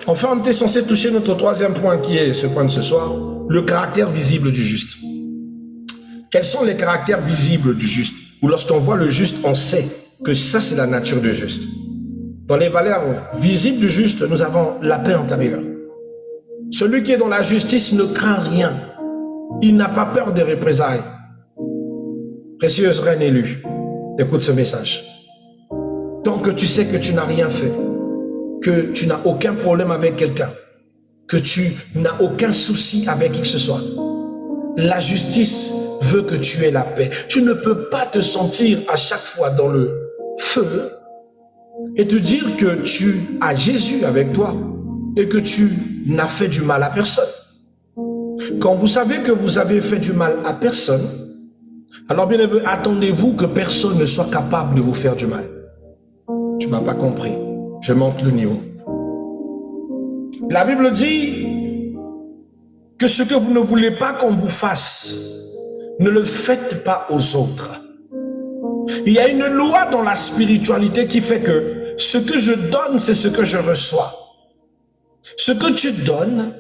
Enfin, on était censé toucher notre troisième point qui est ce point de ce soir, le caractère visible du juste. Quels sont les caractères visibles du juste? Ou lorsqu'on voit le juste, on sait que ça c'est la nature du juste. Dans les valeurs visibles du juste, nous avons la paix intérieure. Celui qui est dans la justice ne craint rien. Il n'a pas peur des représailles. Précieuse reine élue, écoute ce message. Tant que tu sais que tu n'as rien fait, que tu n'as aucun problème avec quelqu'un, que tu n'as aucun souci avec qui que ce soit, la justice veut que tu aies la paix. Tu ne peux pas te sentir à chaque fois dans le feu et te dire que tu as Jésus avec toi et que tu n'as fait du mal à personne. Quand vous savez que vous avez fait du mal à personne, alors bien aimé, attendez-vous que personne ne soit capable de vous faire du mal. Tu ne m'as pas compris. Je monte le niveau. La Bible dit que ce que vous ne voulez pas qu'on vous fasse, ne le faites pas aux autres. Il y a une loi dans la spiritualité qui fait que ce que je donne, c'est ce que je reçois. Ce que tu donnes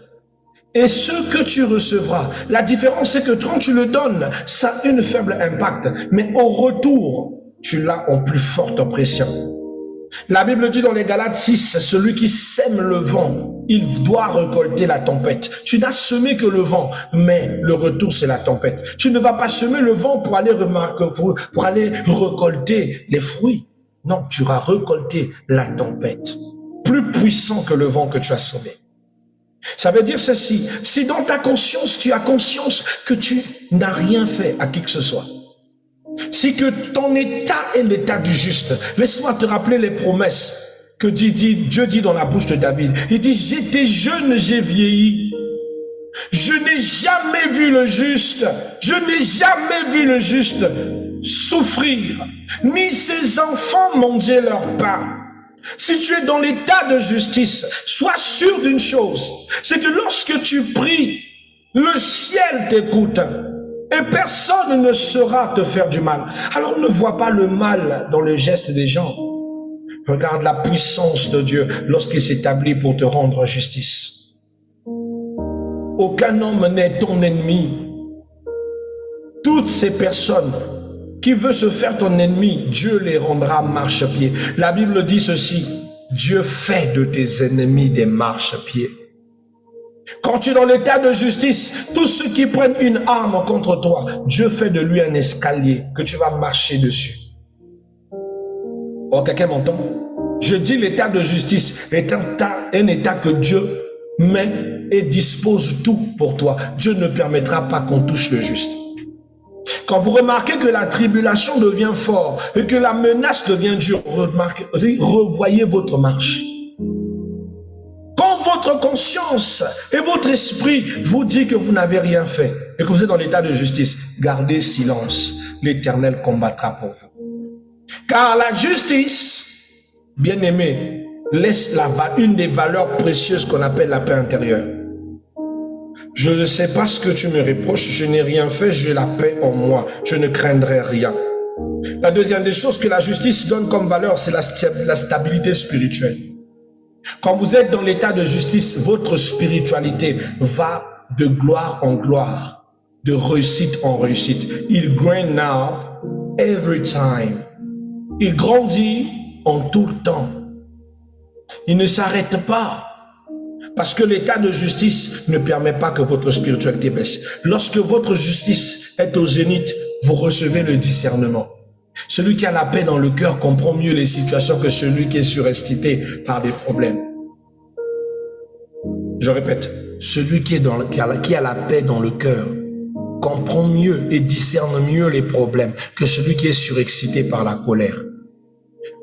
et ce que tu recevras. La différence, c'est que quand tu le donnes, ça a une faible impact. Mais au retour, tu l'as en plus forte pression. La Bible dit dans les Galates 6, celui qui sème le vent, il doit récolter la tempête. Tu n'as semé que le vent, mais le retour c'est la tempête. Tu ne vas pas semer le vent pour aller pour aller récolter les fruits. Non, tu vas récolter la tempête. Plus puissant que le vent que tu as semé. Ça veut dire ceci, si dans ta conscience, tu as conscience que tu n'as rien fait à qui que ce soit, si que ton état est l'état du juste, laisse-moi te rappeler les promesses que Dieu dit dans la bouche de David. Il dit, j'étais jeune, j'ai vieilli. Je n'ai jamais vu le juste, je n'ai jamais vu le juste souffrir, ni ses enfants manger leur pain. Si tu es dans l'état de justice, sois sûr d'une chose, c'est que lorsque tu pries, le ciel t'écoute et personne ne saura te faire du mal. Alors ne vois pas le mal dans le geste des gens. Regarde la puissance de Dieu lorsqu'il s'établit pour te rendre justice. Aucun homme n'est ton ennemi. Toutes ces personnes qui veulent se faire ton ennemi, Dieu les rendra marchepied. La Bible dit ceci, Dieu fait de tes ennemis des marchepieds. Quand tu es dans l'état de justice, tous ceux qui prennent une arme contre toi, Dieu fait de lui un escalier que tu vas marcher dessus. Oh, quelqu'un m'entend? Je dis l'état de justice est un état que Dieu met et dispose tout pour toi. Dieu ne permettra pas qu'on touche le juste. Quand vous remarquez que la tribulation devient forte et que la menace devient dure, revoyez votre marche. Quand votre conscience et votre esprit vous dit que vous n'avez rien fait et que vous êtes dans l'état de justice, gardez silence. L'Éternel combattra pour vous. Car la justice, bien aimé, laisse une des valeurs précieuses qu'on appelle la paix intérieure. Je ne sais pas ce que tu me reproches, je n'ai rien fait, j'ai la paix en moi, je ne craindrai rien. La deuxième des choses que la justice donne comme valeur, c'est la stabilité spirituelle. Quand vous êtes dans l'état de justice, votre spiritualité va de gloire en gloire, de réussite en réussite. Il grind now every time. Il grandit en tout le temps. Il ne s'arrête pas. Parce que l'état de justice ne permet pas que votre spiritualité baisse. Lorsque votre justice est au zénith, vous recevez le discernement. Celui qui a la paix dans le cœur comprend mieux les situations que celui qui est surexcité par des problèmes. Je répète, celui qui a la paix dans le cœur comprend mieux et discerne mieux les problèmes que celui qui est surexcité par la colère.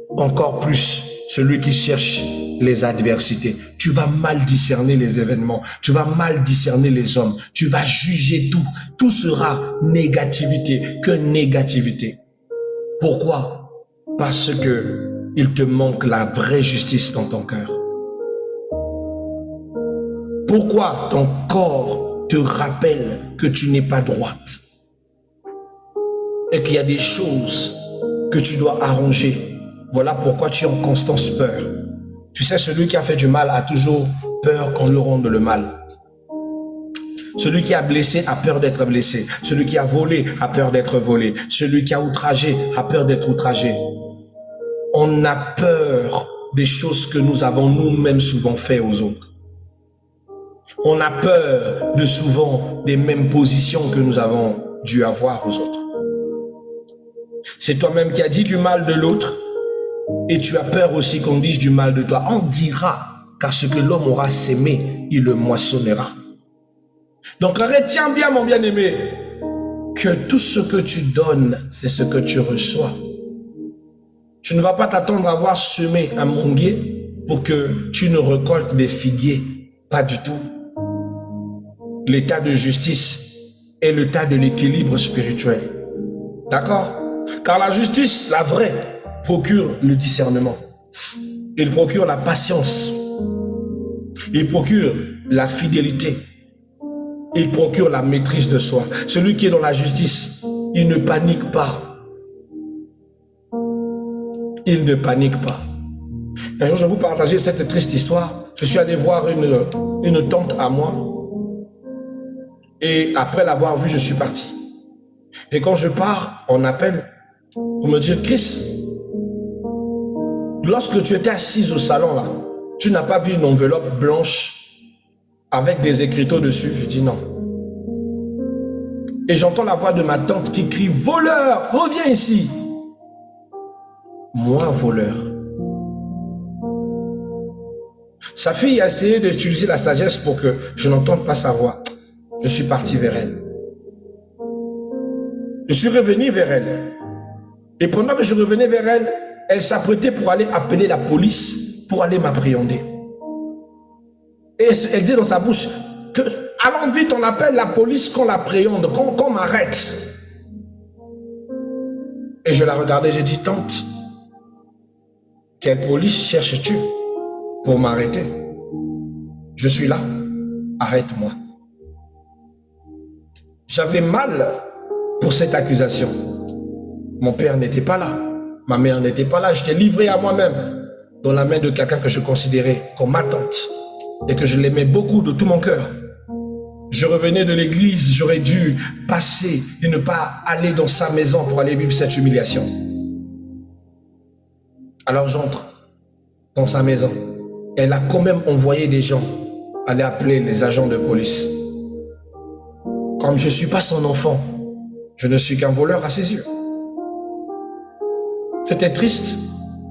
Encore plus, celui qui cherche les adversités. Tu vas mal discerner les événements. Tu vas mal discerner les hommes. Tu vas juger tout. Tout sera négativité, que négativité. Pourquoi? Parce que il te manque la vraie justice dans ton cœur. Pourquoi ton corps te rappelle que tu n'es pas droite et qu'il y a des choses que tu dois arranger. Voilà pourquoi tu es en constante peur. Tu sais, celui qui a fait du mal a toujours peur qu'on lui rende le mal. Celui qui a blessé a peur d'être blessé. Celui qui a volé a peur d'être volé. Celui qui a outragé a peur d'être outragé. On a peur des choses que nous avons nous-mêmes souvent fait aux autres. On a peur de souvent des mêmes positions que nous avons dû avoir aux autres. C'est toi-même qui as dit du mal de l'autre et tu as peur aussi qu'on dise du mal de toi. On dira, car ce que l'homme aura sémé, il le moissonnera. Donc retiens bien, mon bien-aimé, que tout ce que tu donnes, c'est ce que tu reçois. Tu ne vas pas t'attendre à avoir semé un manguier pour que tu ne récoltes des figuiers. Pas du tout. L'état de justice est l'état de l'équilibre spirituel. D'accord? Car la justice, la vraie, procure le discernement. Il procure la patience. Il procure la fidélité. Il procure la maîtrise de soi. Celui qui est dans la justice, il ne panique pas. Il ne panique pas. Un jour, je vais vous partager cette triste histoire. Je suis allé voir une tante à moi. Et après l'avoir vue, je suis parti. Et quand je pars, on appelle pour me dire, Chris, lorsque tu étais assise au salon, là, tu n'as pas vu une enveloppe blanche avec des écriteaux dessus? Je dis non. Et j'entends la voix de ma tante qui crie, voleur, reviens ici. Moi, voleur. Sa fille a essayé d'utiliser la sagesse pour que je n'entende pas sa voix. Je suis parti vers elle. Je suis revenu vers elle. Et pendant que je revenais vers elle, elle s'apprêtait pour aller appeler la police pour aller m'appréhender. Et elle dit dans sa bouche que allons vite, on appelle la police, qu'on l'appréhende, qu'on m'arrête. Et je la regardais, j'ai dit, tante, quelle police cherches-tu pour m'arrêter? Je suis là, arrête-moi. J'avais mal pour cette accusation. Mon père n'était pas là, ma mère n'était pas là, j'étais livré à moi-même dans la main de quelqu'un que je considérais comme ma tante et que je l'aimais beaucoup de tout mon cœur. Je revenais de l'église, j'aurais dû passer et ne pas aller dans sa maison pour aller vivre cette humiliation. Alors j'entre dans sa maison. Elle a quand même envoyé des gens aller appeler les agents de police. Comme je ne suis pas son enfant, je ne suis qu'un voleur à ses yeux. C'était triste,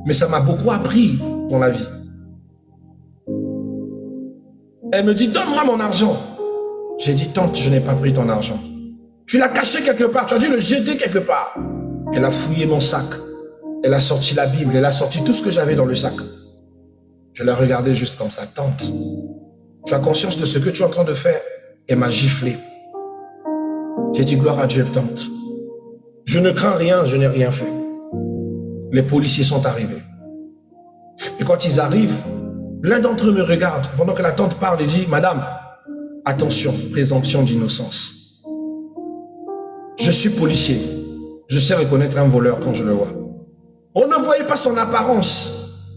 mais ça m'a beaucoup appris dans la vie. Elle me dit, donne-moi mon argent. J'ai dit, tante, je n'ai pas pris ton argent. Tu l'as caché quelque part, tu as dû le jeter quelque part. Elle a fouillé mon sac. Elle a sorti la Bible, elle a sorti tout ce que j'avais dans le sac. Je la regardais juste comme ça, tante. Tu as conscience de ce que tu es en train de faire? Elle m'a giflé. J'ai dit, gloire à Dieu, tante. Je ne crains rien, je n'ai rien fait. Les policiers sont arrivés. Et quand ils arrivent, l'un d'entre eux me regarde pendant que la tante parle et dit, madame, attention, présomption d'innocence. Je suis policier. Je sais reconnaître un voleur quand je le vois. On ne voyait pas son apparence.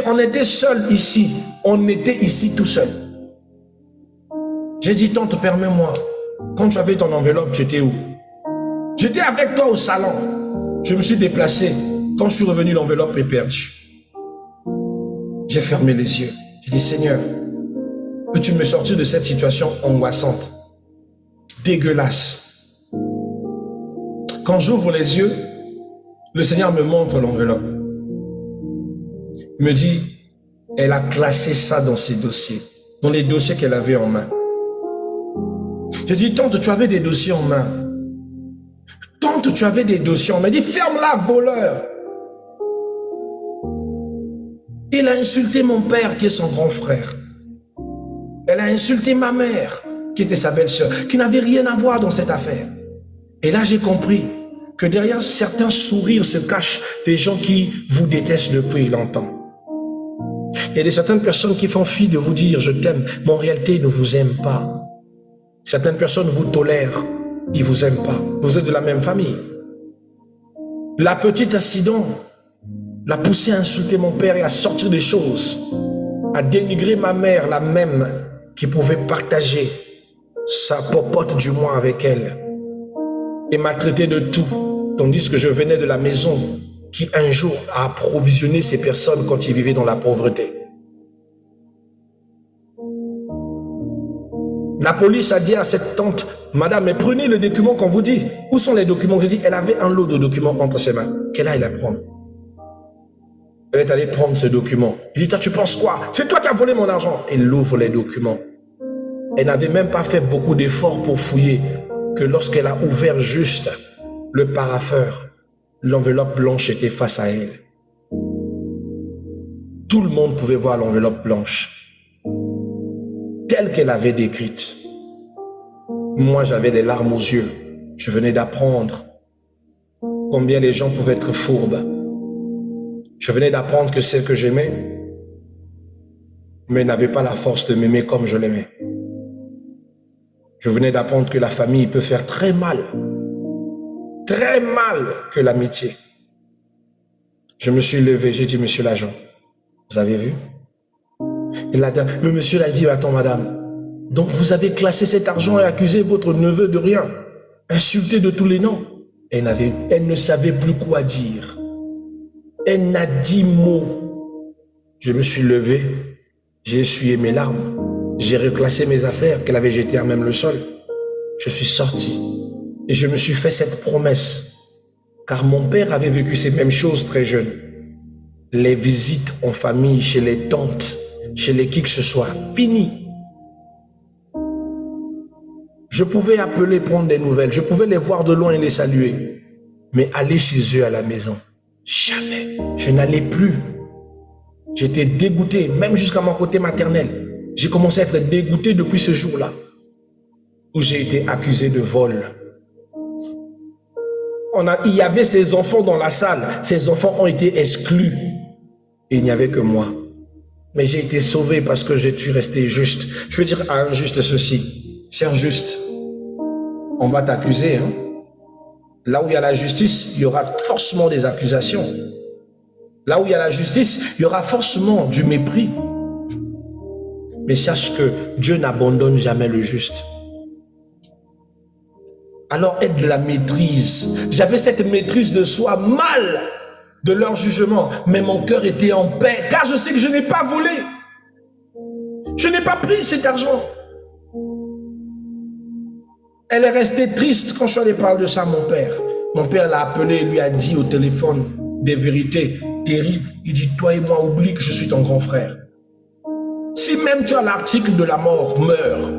On était seul ici. On était ici tout seul. J'ai dit, tante, permets-moi. Quand tu avais ton enveloppe, tu étais où? J'étais avec toi au salon. Je me suis déplacé. Quand je suis revenu, l'enveloppe est perdue. J'ai fermé les yeux. J'ai dit, Seigneur, peux-tu me sortir de cette situation angoissante, dégueulasse? Quand j'ouvre les yeux, le Seigneur me montre l'enveloppe. Il me dit, elle a classé ça dans ses dossiers, dans les dossiers qu'elle avait en main. J'ai dit, tante, tu avais des dossiers en main. Tante, tu avais des dossiers en main. Il dit, ferme-la, voleur. Il a insulté mon père, qui est son grand frère. Elle a insulté ma mère, qui était sa belle-sœur, qui n'avait rien à voir dans cette affaire. Et là, j'ai compris que derrière certains sourires se cachent des gens qui vous détestent depuis longtemps. Il y a certaines personnes qui font fi de vous dire « je t'aime », mais en réalité, ils ne vous aiment pas. Certaines personnes vous tolèrent, ils ne vous aiment pas. Vous êtes de la même famille. La petite incident l'a poussé à insulter mon père et à sortir des choses, à dénigrer ma mère, la même qui pouvait partager sa popote du mois avec elle, et m'a traité de tout, tandis que je venais de la maison qui un jour a approvisionné ces personnes quand ils vivaient dans la pauvreté. La police a dit à cette tante, madame, mais prenez le document qu'on vous dit. Où sont les documents? J'ai dit, elle avait un lot de documents entre ses mains. Qu'elle aille la prendre. Elle est allée prendre ce document. Il dit, toi, tu penses quoi? C'est toi qui as volé mon argent. Elle ouvre les documents. Elle n'avait même pas fait beaucoup d'efforts pour fouiller, que lorsqu'elle a ouvert juste le parapheur, l'enveloppe blanche était face à elle. Tout le monde pouvait voir l'enveloppe blanche, telle qu'elle avait décrite. Moi, j'avais des larmes aux yeux. Je venais d'apprendre combien les gens pouvaient être fourbes. Je venais d'apprendre que celle que j'aimais, mais n'avait pas la force de m'aimer comme je l'aimais. Je venais d'apprendre que la famille peut faire très mal que l'amitié. Je me suis levé, j'ai dit, monsieur l'agent, vous avez vu? Le monsieur l'a dit, attends madame, donc vous avez classé cet argent et accusé votre neveu de rien, insulté de tous les noms. Elle ne savait plus quoi dire. Elle n'a dit mot. Je me suis levé, j'ai essuyé mes larmes, j'ai reclassé mes affaires qu'elle avait jetées à même le sol. Je suis sorti et je me suis fait cette promesse, car mon père avait vécu ces mêmes choses très jeune. Les visites en famille, chez les tantes, chez les qui que ce soit, fini. Je pouvais appeler, prendre des nouvelles, je pouvais les voir de loin et les saluer, mais aller chez eux à la maison, jamais. Je n'allais plus. J'étais dégoûté, même jusqu'à mon côté maternel. J'ai commencé à être dégoûté depuis ce jour-là, où j'ai été accusé de vol. Il y avait ces enfants dans la salle, ces enfants ont été exclus, et il n'y avait que moi. Mais j'ai été sauvé parce que j'ai dû rester juste. Je veux dire à un juste ceci, cher juste, on va t'accuser. Hein? Là où il y a la justice, il y aura forcément des accusations. Là où il y a la justice, il y aura forcément du mépris. Mais sache que Dieu n'abandonne jamais le juste. Alors aie de la maîtrise. J'avais cette maîtrise de soi mal de leur jugement, mais mon cœur était en paix, car je sais que je n'ai pas volé. Je n'ai pas pris cet argent. Elle est restée triste quand je suis allé parler de ça à mon père. Mon père l'a appelé et lui a dit au téléphone des vérités terribles. Il dit, toi et moi, oublie que je suis ton grand frère. Si même tu as l'article de la mort, meurs.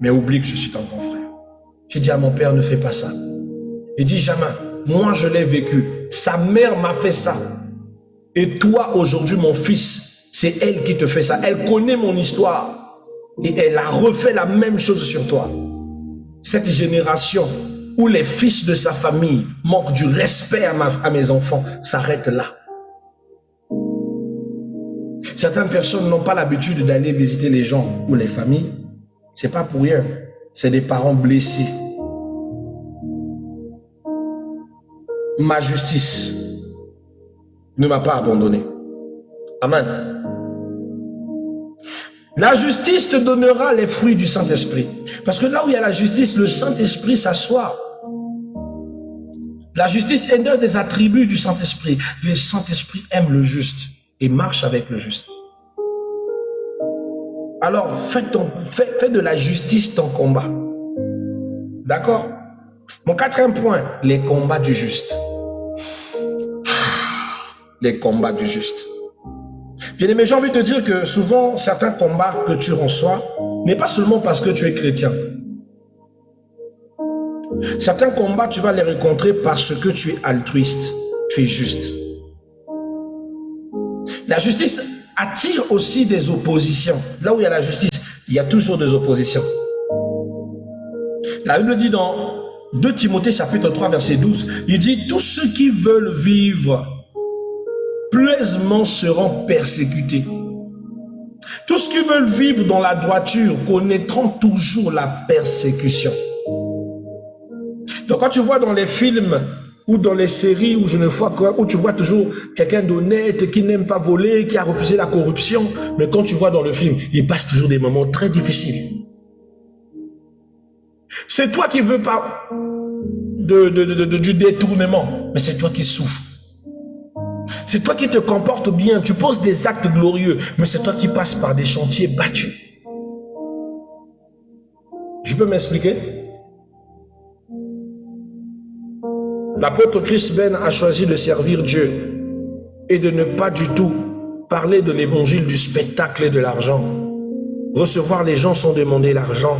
Mais oublie que je suis ton grand frère. J'ai dit à mon père, ne fais pas ça. Il dit, jamais, moi je l'ai vécu. Sa mère m'a fait ça. Et toi, aujourd'hui, mon fils, c'est elle qui te fait ça. Elle connaît mon histoire. Et elle a refait la même chose sur toi. Cette génération où les fils de sa famille manquent du respect à mes enfants s'arrête là. Certaines personnes n'ont pas l'habitude d'aller visiter les gens ou les familles. C'est pas pour rien. C'est des parents blessés. Ma justice ne m'a pas abandonné. Amen. La justice te donnera les fruits du Saint-Esprit. Parce que là où il y a la justice, le Saint-Esprit s'assoit. La justice est un des attributs du Saint-Esprit. Le Saint-Esprit aime le juste et marche avec le juste. Alors, fais de la justice ton combat. D'accord? Mon quatrième point, les combats du juste. Les combats du juste. Bien-aimé, j'ai envie de te dire que souvent, certains combats que tu reçois n'est pas seulement parce que tu es chrétien. Certains combats, tu vas les rencontrer parce que tu es altruiste, tu es juste. La justice attire aussi des oppositions. Là où il y a la justice, il y a toujours des oppositions. La Bible dit dans 2 Timothée chapitre 3 verset 12, il dit, tous ceux qui veulent vivre plaisement seront persécutés. Tous ceux qui veulent vivre dans la droiture connaîtront toujours la persécution. Donc quand tu vois dans les films ou dans les séries où je ne vois quoi, où tu vois toujours quelqu'un d'honnête, qui n'aime pas voler, qui a refusé la corruption, mais quand tu vois dans le film, il passe toujours des moments très difficiles. C'est toi qui veux pas du détournement, mais c'est toi qui souffres. C'est toi qui te comportes bien, tu poses des actes glorieux, mais c'est toi qui passes par des chantiers battus. Je peux m'expliquer? L'apôtre Chris Ben a choisi de servir Dieu et de ne pas du tout parler de l'évangile du spectacle et de l'argent. Recevoir les gens sans demander l'argent.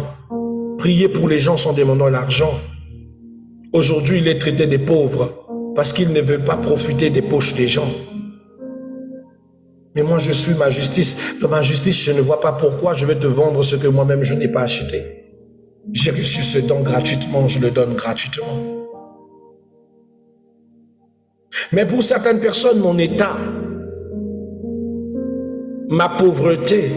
Prier pour les gens sans demander l'argent. Aujourd'hui, il est traité des pauvres parce qu'il ne veut pas profiter des poches des gens. Mais moi, je suis ma justice. Dans ma justice, je ne vois pas pourquoi je vais te vendre ce que moi-même je n'ai pas acheté. J'ai reçu ce don gratuitement, je le donne gratuitement. Mais pour certaines personnes, mon état, ma pauvreté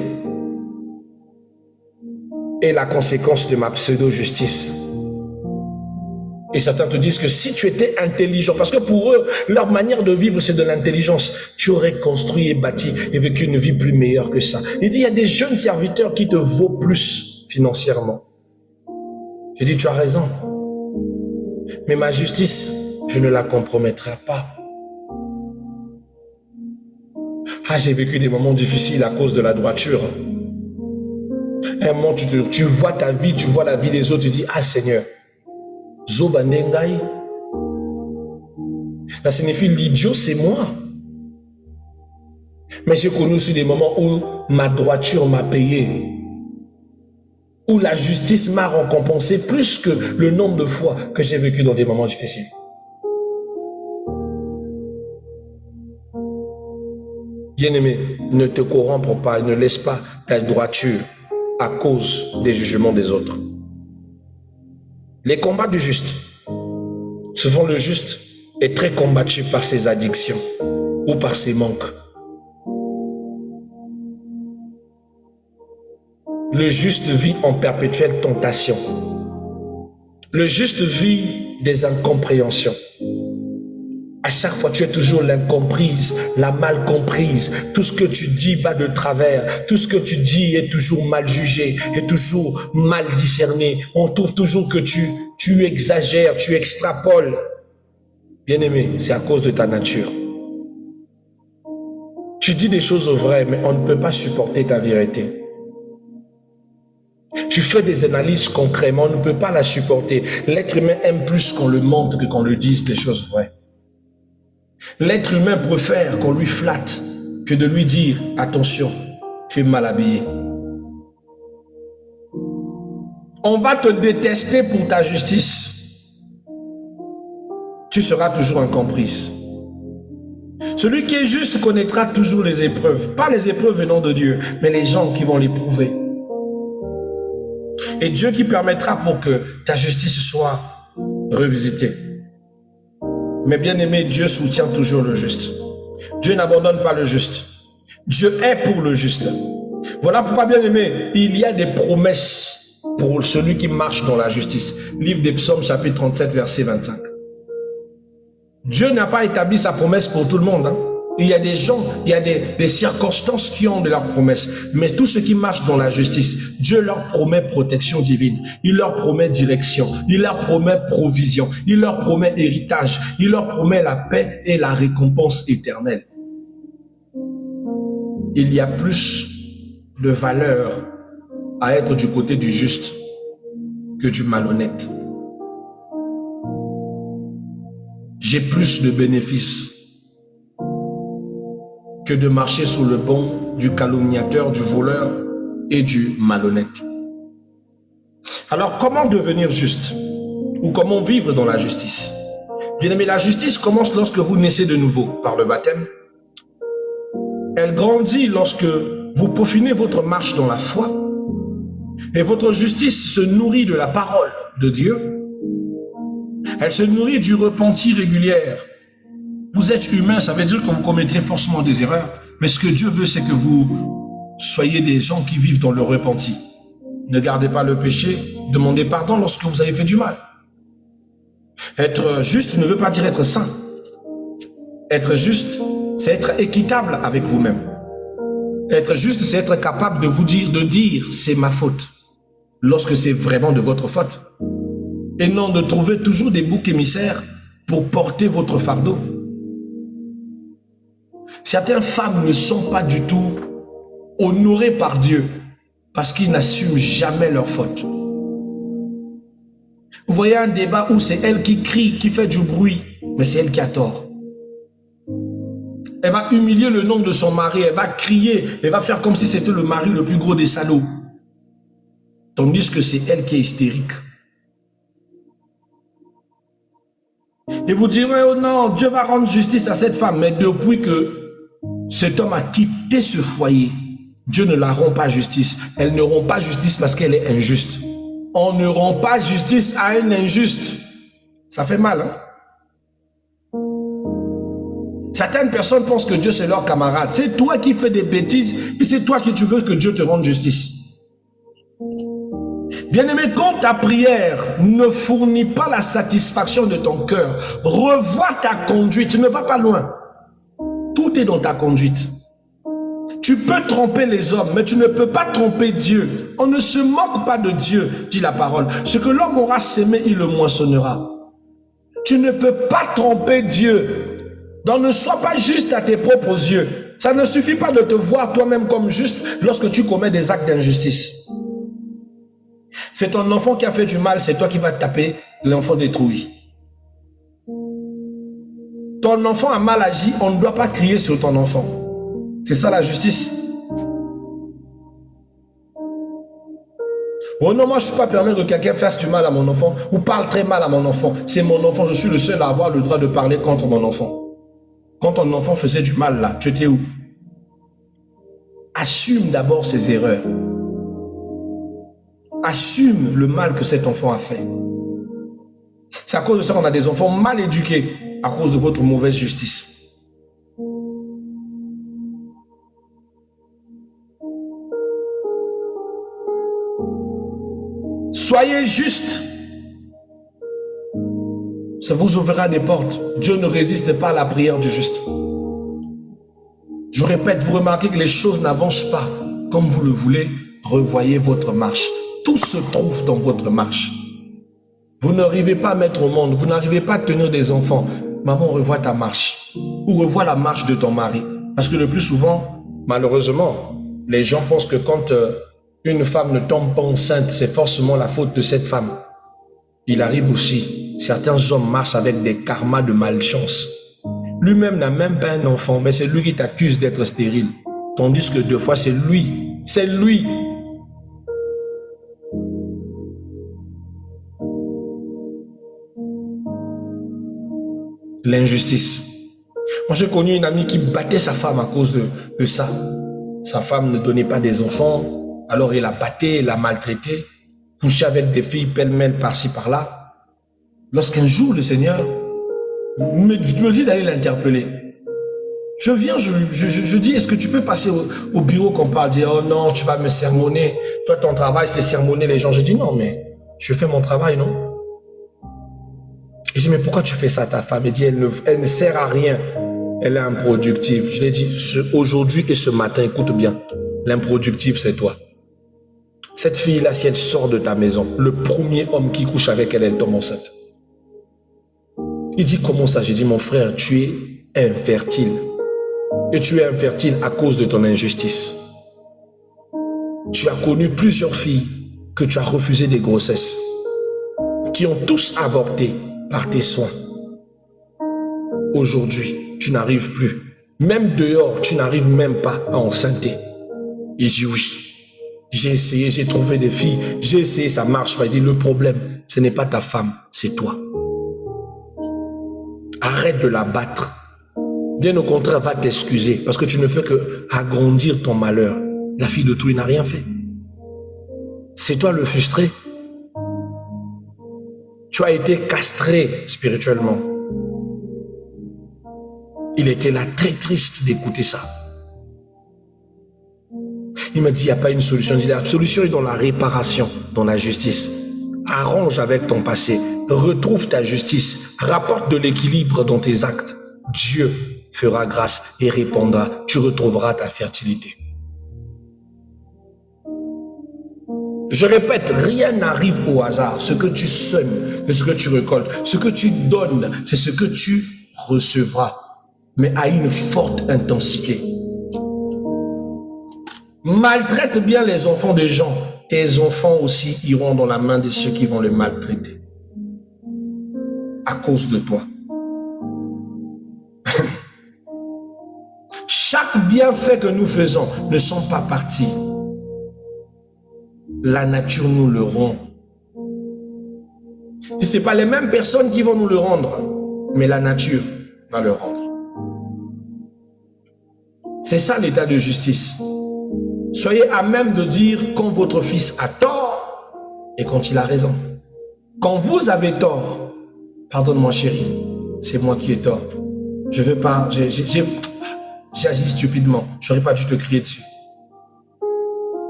est la conséquence de ma pseudo-justice. Et certains te disent que si tu étais intelligent, parce que pour eux, leur manière de vivre, c'est de l'intelligence, tu aurais construit et bâti et vécu une vie plus meilleure que ça. Il dit, il y a des jeunes serviteurs qui te vaut plus financièrement. J'ai dit, tu as raison. Mais ma justice, je ne la compromettrai pas. Ah, j'ai vécu des moments difficiles à cause de la droiture. Un moment, tu vois ta vie, tu vois la vie des autres, tu dis, ah Seigneur, Zobandengai. Ça signifie l'idiot, c'est moi. Mais j'ai connu aussi des moments où ma droiture m'a payé. Où la justice m'a récompensé plus que le nombre de fois que j'ai vécu dans des moments difficiles. Bien-aimé, ne te corromps pas et ne laisse pas ta droiture à cause des jugements des autres. Les combats du juste. Souvent le juste est très combattu par ses addictions ou par ses manques. Le juste vit en perpétuelle tentation. Le juste vit des incompréhensions. À chaque fois, tu es toujours l'incomprise, la mal comprise. Tout ce que tu dis va de travers. Tout ce que tu dis est toujours mal jugé, est toujours mal discerné. On trouve toujours que tu exagères, tu extrapoles. Bien-aimé, c'est à cause de ta nature. Tu dis des choses vraies, mais on ne peut pas supporter ta vérité. Tu fais des analyses concrètes, mais on ne peut pas la supporter. L'être humain aime plus qu'on le montre que qu'on le dise des choses vraies. L'être humain préfère qu'on lui flatte que de lui dire « Attention, tu es mal habillé ». On va te détester pour ta justice. Tu seras toujours incomprise. Celui qui est juste connaîtra toujours les épreuves. Pas les épreuves venant de Dieu, mais les gens qui vont l'éprouver. Et Dieu qui permettra pour que ta justice soit revisitée. Mais bien aimé, Dieu soutient toujours le juste. Dieu n'abandonne pas le juste. Dieu est pour le juste. Voilà pourquoi, bien aimé, il y a des promesses pour celui qui marche dans la justice. Livre des Psaumes, chapitre 37, verset 25. Dieu n'a pas établi sa promesse pour tout le monde. Hein. Il y a des gens, il y a des circonstances qui ont de leurs promesses. Mais tous ceux qui marchent dans la justice, Dieu leur promet protection divine. Il leur promet direction. Il leur promet provision. Il leur promet héritage. Il leur promet la paix et la récompense éternelle. Il y a plus de valeur à être du côté du juste que du malhonnête. J'ai plus de bénéfices que de marcher sous le pont du calomniateur, du voleur et du malhonnête. Alors, comment devenir juste? Ou comment vivre dans la justice? Bien aimé, la justice commence lorsque vous naissez de nouveau par le baptême. Elle grandit lorsque vous peaufinez votre marche dans la foi. Et votre justice se nourrit de la parole de Dieu. Elle se nourrit du repentir régulier. Vous êtes humain, ça veut dire que vous commettrez forcément des erreurs. Mais ce que Dieu veut, c'est que vous soyez des gens qui vivent dans le repenti. Ne gardez pas le péché, demandez pardon lorsque vous avez fait du mal. Être juste ne veut pas dire être saint. Être juste, c'est être équitable avec vous-même. Être juste, c'est être capable de vous dire, c'est ma faute, lorsque c'est vraiment de votre faute. Et non de trouver toujours des boucs émissaires pour porter votre fardeau. Certaines femmes ne sont pas du tout honorées par Dieu parce qu'ils n'assument jamais leur faute. Vous voyez un débat où c'est elle qui crie, qui fait du bruit, mais c'est elle qui a tort. Elle va humilier le nom de son mari, elle va crier, elle va faire comme si c'était le mari le plus gros des salauds. Tandis que c'est elle qui est hystérique. Et vous direz, oh non, Dieu va rendre justice à cette femme. Mais depuis que cet homme a quitté ce foyer, Dieu ne la rend pas justice. Elle ne rend pas justice parce qu'elle est injuste. On ne rend pas justice à un injuste. Ça fait mal, hein? Certaines personnes pensent que Dieu c'est leur camarade. C'est toi qui fais des bêtises et c'est toi qui tu veux que Dieu te rende justice. Bien-aimé, quand ta prière ne fournit pas la satisfaction de ton cœur, revois ta conduite, ne va pas loin. Tout est dans ta conduite. Tu peux tromper les hommes, mais tu ne peux pas tromper Dieu. On ne se moque pas de Dieu, dit la parole. Ce que l'homme aura sémé, il le moissonnera. Tu ne peux pas tromper Dieu. Donc ne sois pas juste à tes propres yeux. Ça ne suffit pas de te voir toi-même comme juste lorsque tu commets des actes d'injustice. C'est ton enfant qui a fait du mal, c'est toi qui vas taper l'enfant détruit. Ton enfant a mal agi, on ne doit pas crier sur ton enfant. C'est ça la justice. Oh non, moi je ne suis pas permis que quelqu'un fasse du mal à mon enfant ou parle très mal à mon enfant. C'est mon enfant, je suis le seul à avoir le droit de parler contre mon enfant. Quand ton enfant faisait du mal là, tu étais où? Assume d'abord ses erreurs. Assume le mal que cet enfant a fait. C'est à cause de ça qu'on a des enfants mal éduqués à cause de votre mauvaise justice. Soyez juste. Ça vous ouvrira des portes. Dieu ne résiste pas à la prière du juste. Je répète, vous remarquez que les choses n'avancent pas comme vous le voulez. Revoyez votre marche. Tout se trouve dans votre marche. Vous n'arrivez pas à mettre au monde. Vous n'arrivez pas à tenir des enfants. Maman, revois ta marche. Ou revois la marche de ton mari. Parce que le plus souvent, malheureusement, les gens pensent que quand une femme ne tombe pas enceinte, c'est forcément la faute de cette femme. Il arrive aussi, certains hommes marchent avec des karmas de malchance. Lui-même n'a même pas un enfant, mais c'est lui qui t'accuse d'être stérile. Tandis que deux fois, c'est lui. C'est lui. L'injustice. Moi, j'ai connu une amie qui battait sa femme à cause de ça. Sa femme ne donnait pas des enfants, alors il la battait, il la maltraitait, couchait avec des filles pêle-mêle par-ci par-là. Lorsqu'un jour, le Seigneur me dit d'aller l'interpeller. Je viens, je dis, est-ce que tu peux passer au bureau qu'on parle, dire, oh non, tu vas me sermonner. Toi, ton travail, c'est sermonner les gens. Je dis, non, mais je fais mon travail, non? Je dis, mais pourquoi tu fais ça à ta femme? Elle dit, elle ne sert à rien. Elle est improductive. Je lui ai dit, aujourd'hui et ce matin, écoute bien, l'improductive, c'est toi. Cette fille-là, si elle sort de ta maison, le premier homme qui couche avec elle, elle tombe enceinte. Il dit, comment ça? J'ai dit, mon frère, tu es infertile. Et tu es infertile à cause de ton injustice. Tu as connu plusieurs filles que tu as refusé des grossesses, qui ont tous avorté par tes soins. Aujourd'hui, tu n'arrives plus. Même dehors, tu n'arrives même pas à enceinte. Il dit oui. J'ai essayé, j'ai trouvé des filles, j'ai essayé, ça marche pas. Il dit, le problème, ce n'est pas ta femme, c'est toi. Arrête de la battre. Bien au contraire, va t'excuser parce que tu ne fais que agrandir ton malheur. La fille de Touy n'a rien fait. C'est toi le frustré. Tu as été castré spirituellement. Il était là très triste d'écouter ça. Il m'a dit, il n'y a pas une solution. Il dit, la solution est dans la réparation, dans la justice. arrange avec ton passé, retrouve ta justice, rapporte de l'équilibre dans tes actes. Dieu fera grâce et répondra, tu retrouveras ta fertilité. Je répète, rien n'arrive au hasard. Ce que tu sèmes, c'est ce que tu récoltes. Ce que tu donnes, c'est ce que tu recevras, mais à une forte intensité. Maltraite bien les enfants des gens. Tes enfants aussi iront dans la main de ceux qui vont les maltraiter. À cause de toi. Chaque bienfait que nous faisons ne sont pas partis. La nature nous le rend. Et ce n'est pas les mêmes personnes qui vont nous le rendre, mais la nature va le rendre. C'est ça l'état de justice. Soyez à même de dire quand votre fils a tort et quand il a raison. Quand vous avez tort, pardonne-moi chérie, c'est moi qui ai tort. Je veux pas, j'ai agi stupidement, j'aurais pas dû te crier dessus.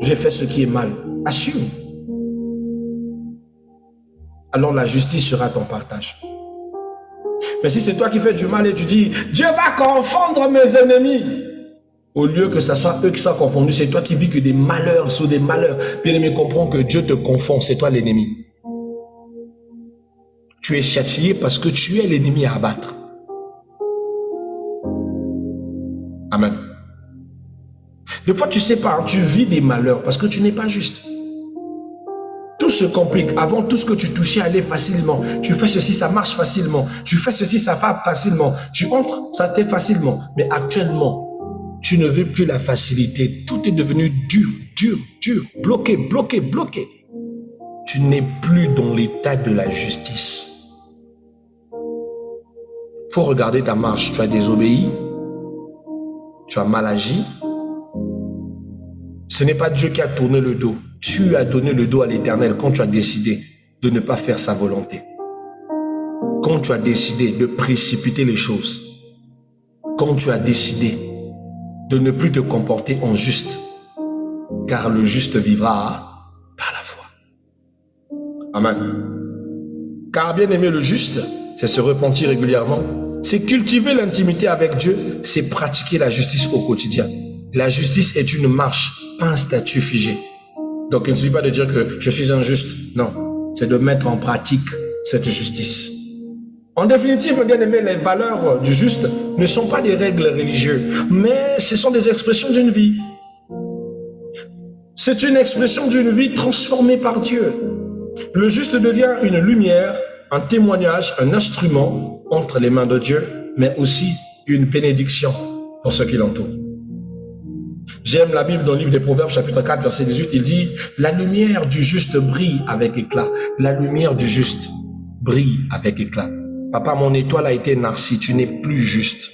J'ai fait ce qui est mal. Assume. Alors la justice sera ton partage. Mais si c'est toi qui fais du mal et tu dis, Dieu va confondre mes ennemis. Au lieu que ce soit eux qui soient confondus, c'est toi qui vis que des malheurs sur des malheurs. Bien-aimé, comprends que Dieu te confond, c'est toi l'ennemi. Tu es châtié parce que tu es l'ennemi à abattre. Amen. Des fois, tu sais pas, tu vis des malheurs parce que tu n'es pas juste. Tout se complique. Avant, tout ce que tu touchais allait facilement. Tu fais ceci, ça marche facilement. Tu fais ceci, ça va facilement. Tu entres, ça t'est facilement. Mais actuellement, tu ne veux plus la facilité. Tout est devenu dur, dur, dur. Bloqué, bloqué, bloqué. Tu n'es plus dans l'état de la justice. Faut regarder ta marche. Tu as désobéi. Tu as mal agi. Ce n'est pas Dieu qui a tourné le dos. Tu as donné le dos à l'Éternel quand tu as décidé de ne pas faire sa volonté. Quand tu as décidé de précipiter les choses. Quand tu as décidé de ne plus te comporter en juste. Car le juste vivra par la foi. Amen. Car bien aimer le juste, c'est se repentir régulièrement. C'est cultiver l'intimité avec Dieu. C'est pratiquer la justice au quotidien. La justice est une marche, pas un statut figé. Donc il ne suffit pas de dire que je suis injuste. Non, c'est de mettre en pratique cette justice. En définitive, bien aimé, les valeurs du juste ne sont pas des règles religieuses, mais ce sont des expressions d'une vie. C'est une expression d'une vie transformée par Dieu. Le juste devient une lumière, un témoignage, un instrument entre les mains de Dieu, mais aussi une bénédiction pour ceux qui l'entourent. J'aime la Bible dans le livre des Proverbes, chapitre 4, verset 18, il dit « La lumière du juste brille avec éclat. La lumière du juste brille avec éclat. » Papa, mon étoile a été narcie, tu n'es plus juste.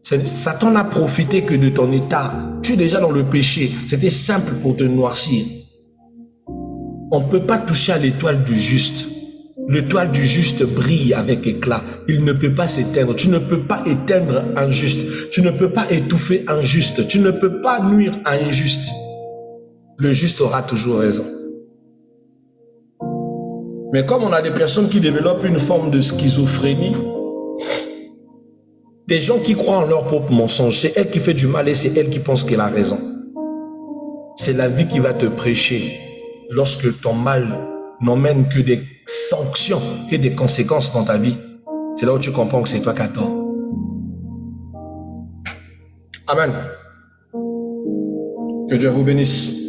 Satan n'a profité que de ton état. Tu es déjà dans le péché. C'était simple pour te noircir. On ne peut pas toucher à l'étoile du juste. L'étoile du juste brille avec éclat. Il ne peut pas s'éteindre. Tu ne peux pas éteindre un juste. Tu ne peux pas étouffer un juste. Tu ne peux pas nuire à un juste. Le juste aura toujours raison. Mais comme on a des personnes qui développent une forme de schizophrénie, des gens qui croient en leur propre mensonge, c'est elle qui fait du mal et c'est elle qui pense qu'elle a raison. C'est la vie qui va te prêcher lorsque ton mal n'emmène que des sanctions et des conséquences dans ta vie. C'est là où tu comprends que c'est toi qui as tort. Amen. Que Dieu vous bénisse.